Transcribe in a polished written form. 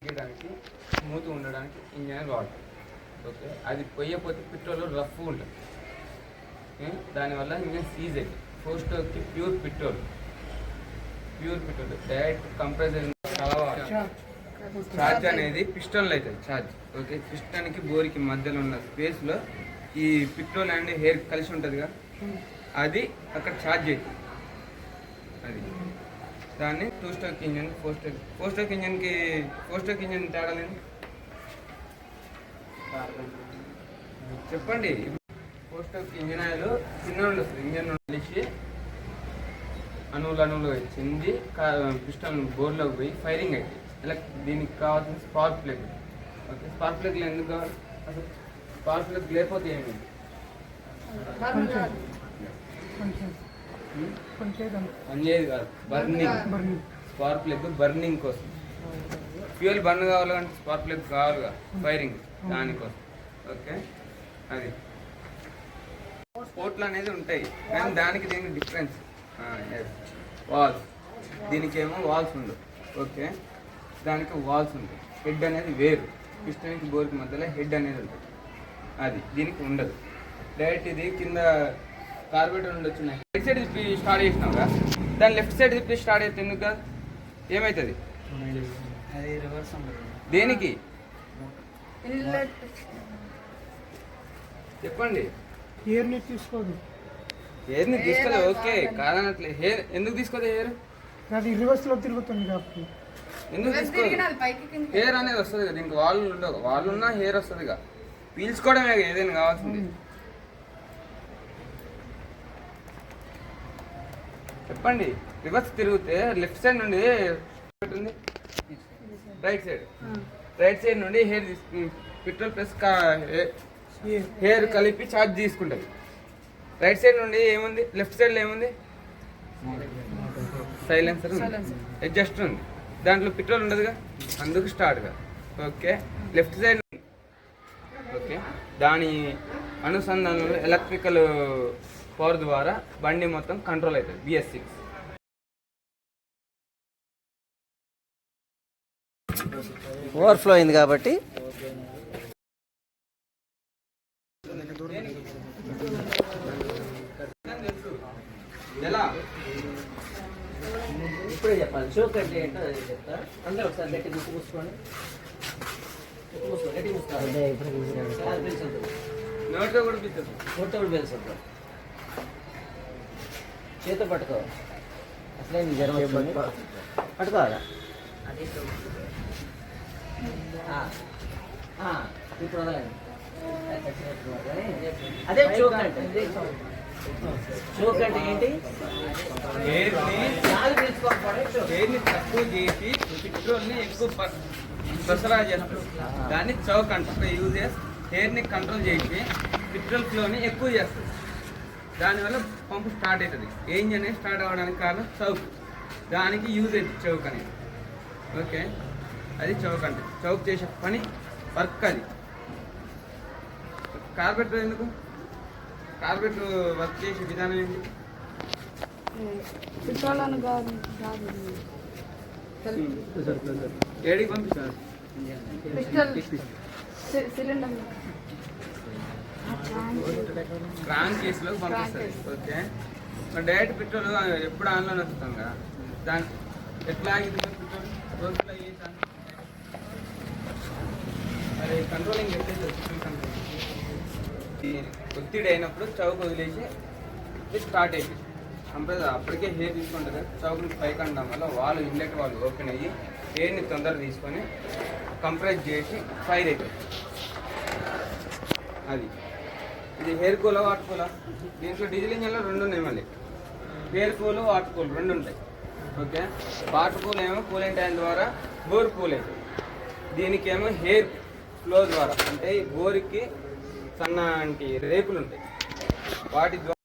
తీయడానికి స్మూత్గా ఉండడానికి ఇంజన్ వాడతాం. ఓకే, అది పోయకపోతే పెట్రోల్ రఫ్ ఉంటుంది, దానివల్ల ఇంజన్ సీజ్ అవుతుంది. 4 స్ట్రోక్కి pure petrol direct compressor charge అనేది పిస్టన్లో అవుతుంది ఛార్జ్. ఓకే, పిస్టన్కి బోర్కి మధ్యలో ఉన్న స్పేస్లో ఈ పెట్రోల్ అండ్ హెయిర్ కలిసి ఉంటుందిగా, అది అక్కడ ఛార్జ్ అవుతుంది. అది దాన్ని 2 స్ట్రోక్ ఇంజన్ 4 స్ట్రోక్ ఇంజన్కి 4 స్ట్రోక్ ఇంజన్ తేడా లేదు చెప్పండి. 4 స్ట్రోక్ ఇంజన్ ఆయిల్ చిన్న వస్తుంది, ఇంజన్ కలిసి అణువులు చెంది పిస్టన్ బోర్లోకి పోయి ఫైరింగ్ అవుతుంది. ఇలా దీనికి కావాల్సిన స్పార్క్ ప్లగ్. ఓకే, స్పార్క్ ప్లగ్లు ఎందుకు కావాలి? అసలు స్పార్క్ ప్లగ్ లేకపోతే ఏమి పనిచేయదు కాదు, బర్నింగ్. స్పార్క్ ప్లగ్ బర్నింగ్ కోసం, ఫ్యూయల్ బర్న్ కావాలంటే స్పార్క్ ప్లగ్ కావాలిగా, ఫైరింగ్ దానికోసం. ఓకే, అది స్పోర్ట్లు అనేది ఉంటాయి కానీ దానికి దీనికి డిఫరెన్స్ వాల్స్. దీనికేమో వాల్స్ ఉండవు. ఓకే, దానికి వాల్స్ ఉంటాయి. హెడ్ అనేది వేరు, పిస్టన్కి బోర్కి మధ్యలో హెడ్ అనేది ఉంటుంది, అది దీనికి ఉండదు. డైరెక్ట్ ఇది కింద కార్బోరేటర్ ఉండొచ్చు. రైట్ సైడ్ తిప్పి స్టార్ట్ చేసినావుగా, దాని లెఫ్ట్ సైడ్ తిప్పి స్టార్ట్ అయితే ఎందుకు కాదు? ఏమవుతుంది? దేనికి చెప్పండి. హెయిర్ని తీసుకోదు. ఓకే కాదనట్లే. హెయిర్ ఎందుకు తీసుకోదు? హెయిర్ అది రివర్స్లో తిరుగుతుంది కాబట్టి ఎందుకు తీసుకోదు? హెయిర్ అనేది వస్తుంది కదా, దీనికి వాళ్ళు ఉండవు. వాళ్ళు ఉన్నా హెయిర్ వస్తుంది కదా, పీల్చుకోవడమే ఏదైనా కావాల్సింది. చెప్పండి. రివర్స్ తిరిగితే లెఫ్ట్ సైడ్ నుండి ఉంటుంది, రైట్ సైడ్ నుండి హెయిర్ పెట్రోల్ ప్లస్ హెయిర్ కలిపి ఛార్జ్ తీసుకుంటుంది. రైట్ సైడ్ నుండి ఏముంది? లెఫ్ట్ సైడ్లో ఏముంది? సైలెన్సర్ అడ్జస్ట్ ఉంది, దాంట్లో పెట్రోల్ ఉండదుగా, అందుకు స్టార్ట్గా. Okay, left side. ఓకే, దాని అనుసంధానంలో ఎలక్ట్రికల్ పవర్ ద్వారా బండి మొత్తం కంట్రోల్ అవుతుంది. BS6 ఓవర్ఫ్లో అయింది కాబట్టి ఎలా ఇప్పుడే చెప్పాలి. షోక్ అంటే ఏంటో అది చెప్తా. అందరూ ఒకసారి గట్టి గుర్తు మూసుకోండి. గట్టి మూసుకోవాలి. నోట్లో కూడా పిలుస్తుంది, నోట్లో కూడా పిలుస్తుంది. చేతో పట్టుకో. అసలే జ్వరం వస్తుంది, పట్టుకోవాలా? ఇప్పుడు వదలండి. అదే షోక్ అంటే. షోక్ అంటే ఏంటి? హెయిర్ని తక్కువ చేసి పెట్రోల్ని ఎక్కువ ప్రసరా చేస్తారు, దాన్ని చౌక్ అంటే యూజ్ చేసి హెయిర్ని కంట్రోల్ చేసి పెట్రోల్ ఫ్లోని ఎక్కువ చేస్తుంది. దానివల్ల పంపు స్టార్ట్ అవుతుంది. ఇంజన్ అనేది స్టార్ట్ అవ్వడానికి కారణం చౌక్, దానికి యూజ్ అవుతుంది చౌక్ అనేది. ఓకే, అది చౌక్ అంటే చౌక్ చేసే పని వర్క్ అది. కార్బొరేటర్ ఎందుకు? కార్బొరేటర్ వర్క్ చేసే విధానం ఏంటి? ఏడికి పంపిస్తారు? క్రాంక్ కేసులో పంపిస్తుంది. ఓకే, డైరెక్ట్ పెట్రోల్ ఎప్పుడు ఆన్లో వస్తాం కదా, దాని ఎట్లా ఆగింది పెట్రోల్? రోజులో అది కంట్రోలింగ్ ఎట్లయితే ఒత్తిడి అయినప్పుడు చౌక్ వదిలేసి స్టార్ట్ అయిపోయింది. కంప్రెసర్ అప్పటికే హెయిర్ తీసుకుంటుంది, చౌక్ని పైకి అనడం వల్ల వాళ్ళు ఇన్లెట్ వాళ్ళు ఓపెన్ అయ్యి హెయిర్ని తొందరగా తీసుకొని కంప్రెస్ చేసి ఫైర్ అవుతుంది. అది ఇది హెయిర్ కూలా వాటర్ కూలా. దీంట్లో డీజిల్ ఇంజన్లో 2 ఉన్నాయి. మళ్ళీ హెయిర్ కూల్ వాటర్ కూల్ 2 ఉంటాయి. ఓకే, వాటర్ కూల్ ఏమో కూలింగ్ ట్యాంక్ ద్వారా బోర్ కూల్ అవుతుంది. దీనికేమో హెయిర్ ఫ్లో ద్వారా, అంటే బోర్కి సన్నటి రేకులు ఉంటాయి, వాటి ద్వారా